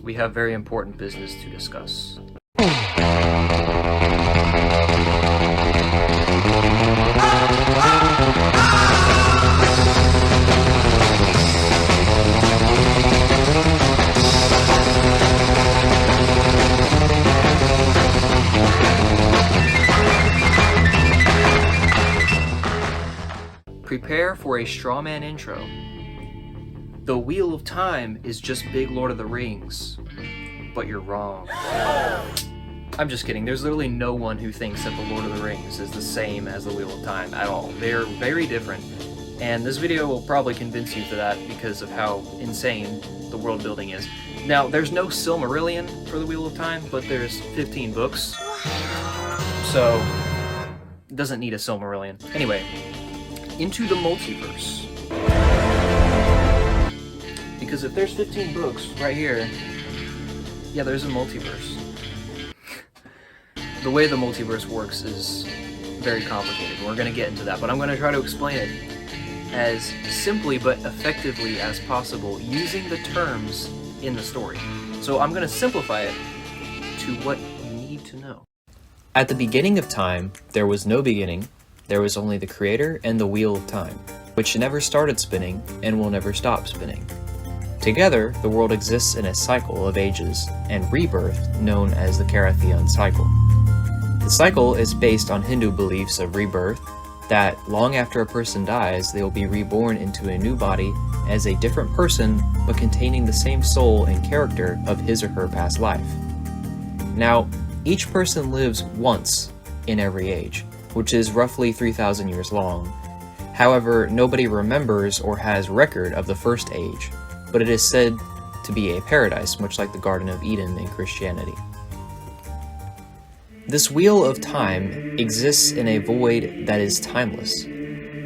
we have very important business to discuss. Prepare for a straw man intro. The Wheel of Time is just big Lord of the Rings, but you're wrong. I'm just kidding. There's literally no one who thinks that the Lord of the Rings is the same as the Wheel of Time at all. They're very different, and this video will probably convince you to that because of how insane the world building is. Now, there's no Silmarillion for the Wheel of Time, but there's 15 books, so it doesn't need a Silmarillion. Anyway, into the multiverse. Because if there's 15 books right here, yeah, there's a multiverse. The way the multiverse works is very complicated. We're going to get into that, but I'm going to try to explain it as simply but effectively as possible using the terms in the story. So I'm going to simplify it to what you need to know. At the beginning of time, there was no beginning. There was only the creator and the wheel of time, which never started spinning and will never stop spinning. Together, the world exists in a cycle of ages and rebirth known as the Carathian cycle. The cycle is based on Hindu beliefs of rebirth, that long after a person dies, they will be reborn into a new body as a different person but containing the same soul and character of his or her past life. Now, each person lives once in every age, which is roughly 3,000 years long. However, nobody remembers or has record of the first age, but it is said to be a paradise, much like the Garden of Eden in Christianity. This wheel of time exists in a void that is timeless.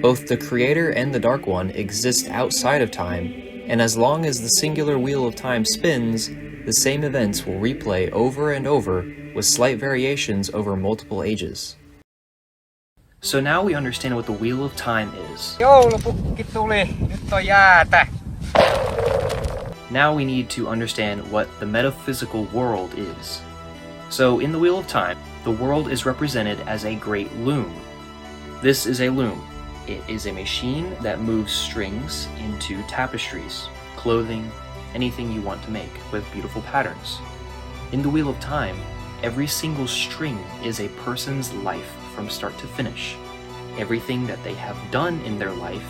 Both the Creator and the Dark One exist outside of time, and as long as the singular wheel of time spins, the same events will replay over and over with slight variations over multiple ages. So now we understand what the Wheel of Time is. Now we need to understand what the metaphysical world is. So in the Wheel of Time, the world is represented as a great loom. This is a loom. It is a machine that moves strings into tapestries, clothing, anything you want to make with beautiful patterns. In the Wheel of Time, every single string is a person's life from start to finish. Everything that they have done in their life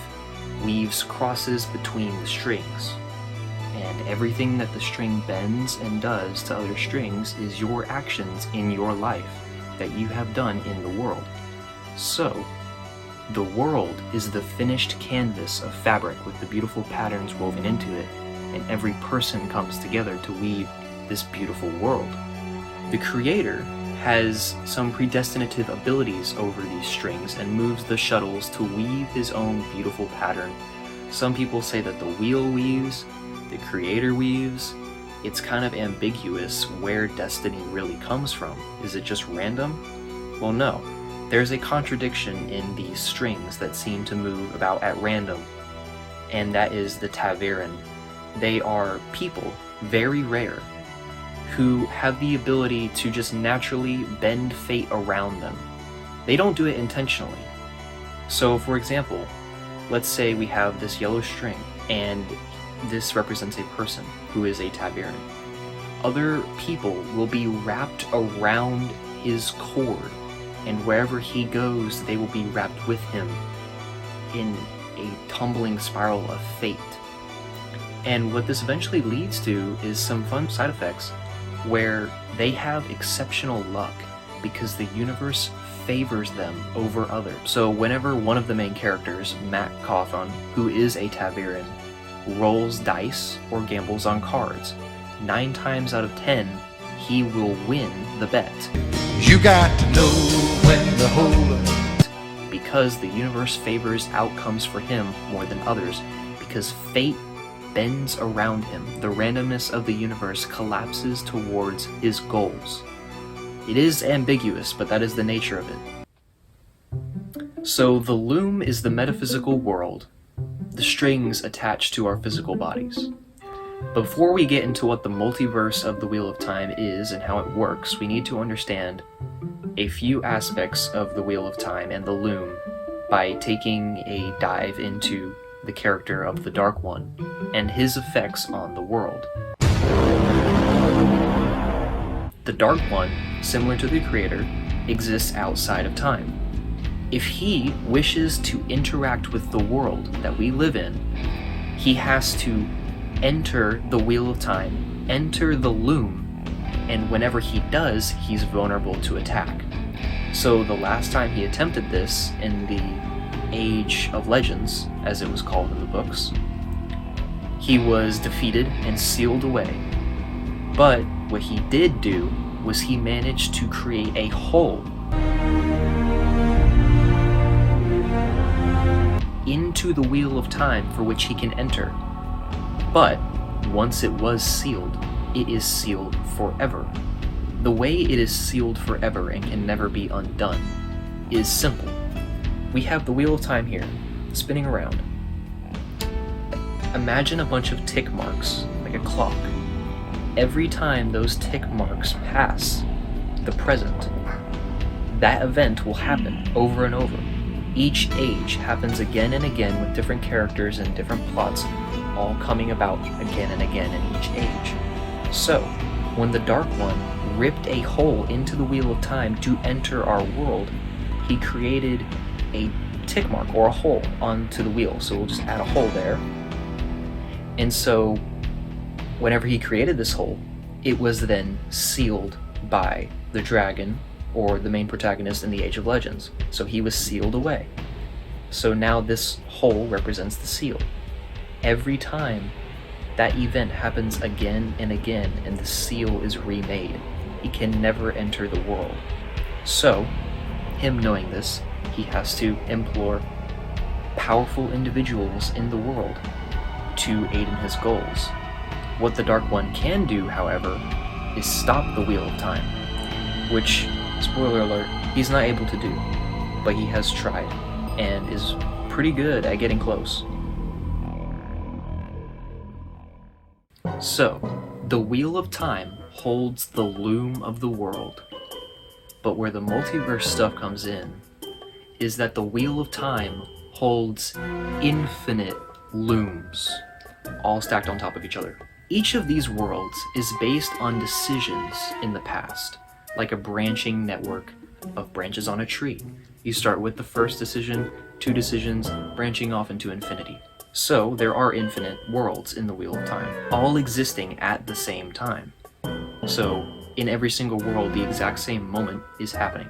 weaves crosses between the strings. And everything that the string bends and does to other strings is your actions in your life that you have done in the world. So, the world is the finished canvas of fabric with the beautiful patterns woven into it, and every person comes together to weave this beautiful world. The Creator has some predestinative abilities over these strings and moves the shuttles to weave his own beautiful pattern. Some people say that the wheel weaves, the Creator weaves. It's kind of ambiguous where destiny really comes from. Is it just random? Well, no. There's a contradiction in these strings that seem to move about at random, and that is the ta'veren. They are people, very rare, who have the ability to just naturally bend fate around them. They don't do it intentionally. So, for example, let's say we have this yellow string, and this represents a person who is a ta'veren. Other people will be wrapped around his cord, and wherever he goes, they will be wrapped with him in a tumbling spiral of fate. And what this eventually leads to is some fun side effects where they have exceptional luck because the universe favors them over others. So whenever one of the main characters, Matt Cawthon, who is a ta'veren, rolls dice or gambles on cards, 9 times out of 10, he will win the bet. You got to know when to hold up. Because the universe favors outcomes for him more than others, because fate bends around him. The randomness of the universe collapses towards his goals. It is ambiguous, but that is the nature of it. So the loom is the metaphysical world, the strings attached to our physical bodies. Before we get into what the multiverse of the Wheel of Time is and how it works, we need to understand a few aspects of the Wheel of Time and the loom by taking a dive into the character of the Dark One and his effects on the world. The Dark One, similar to the Creator, exists outside of time. If he wishes to interact with the world that we live in, he has to enter the Wheel of Time, enter the loom, and whenever he does, he's vulnerable to attack. So the last time he attempted this in the Age of Legends, as it was called in the books, he was defeated and sealed away. But what he did do was he managed to create a hole into the Wheel of Time for which he can enter. But once it was sealed, it is sealed forever. The way it is sealed forever and can never be undone is simple. We have the Wheel of Time here, spinning around. Imagine a bunch of tick marks, like a clock. Every time those tick marks pass the present, that event will happen over and over. Each age happens again and again with different characters and different plots, all coming about again and again in each age. So, when the Dark One ripped a hole into the Wheel of Time to enter our world, he created a tick mark or a hole onto the wheel. So we'll just add a hole there. And so, whenever he created this hole, it was then sealed by the dragon, or the main protagonist in the Age of Legends. So he was sealed away. So now this hole represents the seal. Every time that event happens again and again, and the seal is remade, he can never enter the world. So, him knowing this, he has to implore powerful individuals in the world to aid in his goals. What the Dark One can do, however, is stop the Wheel of Time, which, spoiler alert, he's not able to do, but he has tried, and is pretty good at getting close. So, the Wheel of Time holds the loom of the world, but where the multiverse stuff comes in is that the Wheel of Time holds infinite looms, all stacked on top of each other. Each of these worlds is based on decisions in the past, like a branching network of branches on a tree. You start with the first decision, 2 decisions, branching off into infinity. So there are infinite worlds in the Wheel of Time, all existing at the same time. So in every single world, the exact same moment is happening.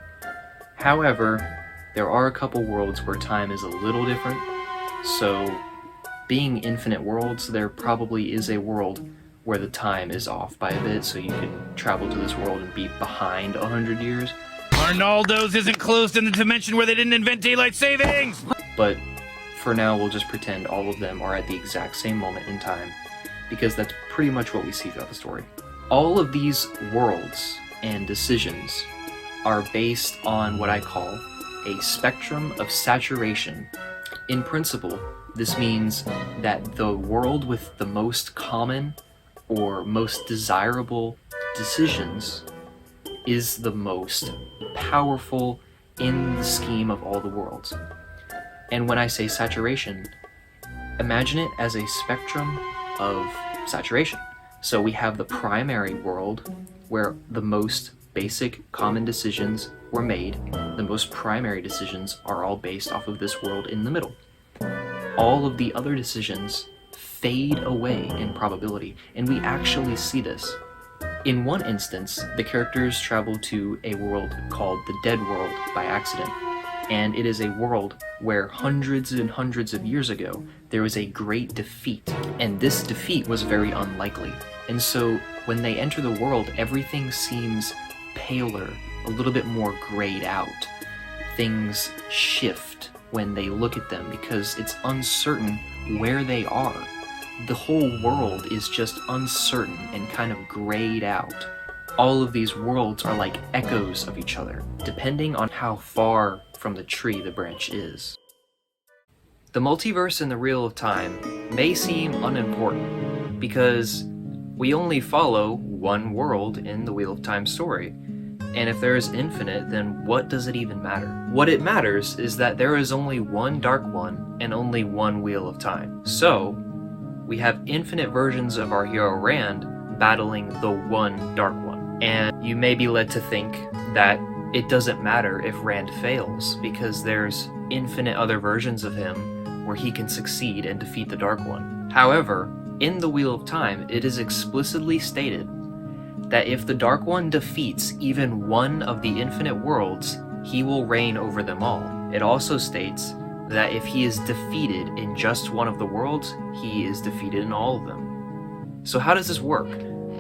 However, there are a couple worlds where time is a little different. So being infinite worlds, there probably is a world where the time is off by a bit, so you can travel to this world and be behind 100 years. Arnaldo's isn't closed in the dimension where they didn't invent daylight savings! But for now, we'll just pretend all of them are at the exact same moment in time, because that's pretty much what we see throughout the story. All of these worlds and decisions are based on what I call a spectrum of saturation. In principle, this means that the world with the most common or most desirable decisions is the most powerful in the scheme of all the worlds. And when I say saturation, imagine it as a spectrum of saturation. So we have the primary world where the most basic common decisions were made. The most primary decisions are all based off of this world in the middle. All of the other decisions fade away in probability, and we actually see this. In one instance, the characters travel to a world called the Dead World by accident, and it is a world where hundreds and hundreds of years ago there was a great defeat, and this defeat was very unlikely. And so when they enter the world, everything seems paler, a little bit more grayed out. Things shift when they look at them because it's uncertain where they are. The whole world is just uncertain and kind of grayed out. All of these worlds are like echoes of each other, depending on how far from the tree the branch is. The multiverse and the Wheel of Time may seem unimportant because we only follow one world in the Wheel of Time story. And if there is infinite, then what does it even matter? What it matters is that there is only one Dark One and only one Wheel of Time. So, we have infinite versions of our hero Rand battling the one Dark One. And you may be led to think that it doesn't matter if Rand fails, because there's infinite other versions of him where he can succeed and defeat the Dark One. However, in the Wheel of Time, it is explicitly stated that if the Dark One defeats even one of the infinite worlds, he will reign over them all. It also states that if he is defeated in just one of the worlds, he is defeated in all of them. So how does this work?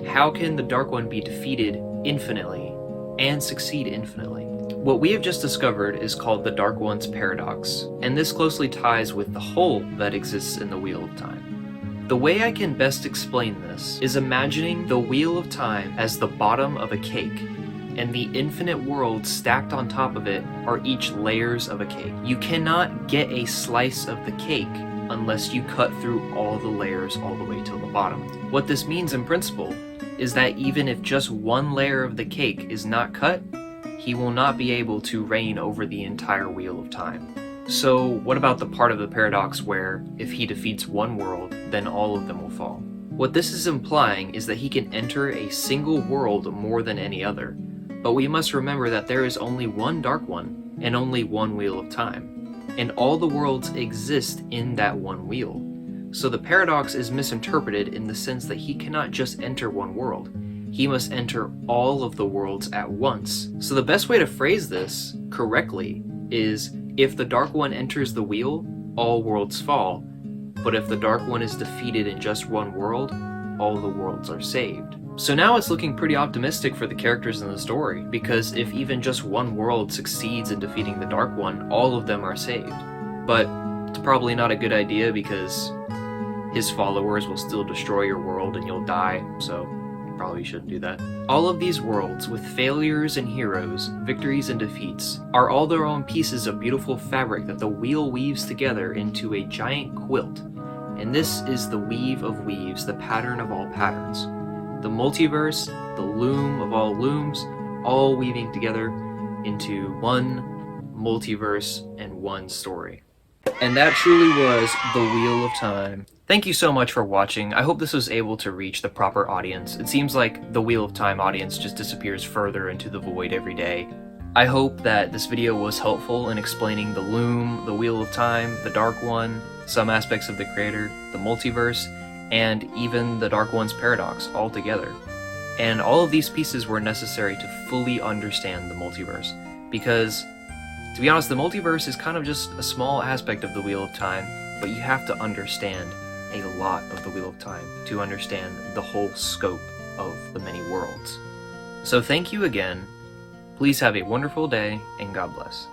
How can the Dark One be defeated infinitely and succeed infinitely? What we have just discovered is called the Dark One's paradox, and this closely ties with the hole that exists in the Wheel of Time. The way I can best explain this is imagining the Wheel of Time as the bottom of a cake, and the infinite worlds stacked on top of it are each layers of a cake. You cannot get a slice of the cake unless you cut through all the layers all the way to the bottom. What this means in principle is that even if just one layer of the cake is not cut, he will not be able to reign over the entire Wheel of Time. So what about the part of the paradox where if he defeats one world, then all of them will fall? What this is implying is that he can enter a single world more than any other, but we must remember that there is only one Dark One and only one Wheel of Time, and all the worlds exist in that one wheel. So the paradox is misinterpreted in the sense that he cannot just enter one world. He must enter all of the worlds at once. So the best way to phrase this correctly is, if the Dark One enters the wheel, all worlds fall, but if the Dark One is defeated in just one world, all the worlds are saved. So now it's looking pretty optimistic for the characters in the story, because if even just one world succeeds in defeating the Dark One, all of them are saved. But it's probably not a good idea because his followers will still destroy your world and you'll die, so probably shouldn't do that. All of these worlds, with failures and heroes, victories and defeats, are all their own pieces of beautiful fabric that the wheel weaves together into a giant quilt. And this is the weave of weaves, the pattern of all patterns. The multiverse, the loom of all looms, all weaving together into one multiverse and one story. And that truly was the Wheel of Time. Thank you so much for watching. I hope this was able to reach the proper audience. It seems like the Wheel of Time audience just disappears further into the void every day. I hope that this video was helpful in explaining the loom, the Wheel of Time, the Dark One, some aspects of the creator, the multiverse, and even the Dark One's paradox all together. And all of these pieces were necessary to fully understand the multiverse, because to be honest, the multiverse is kind of just a small aspect of the Wheel of Time, but you have to understand a lot of the Wheel of Time to understand the whole scope of the many worlds. So thank you again, please have a wonderful day, and God bless.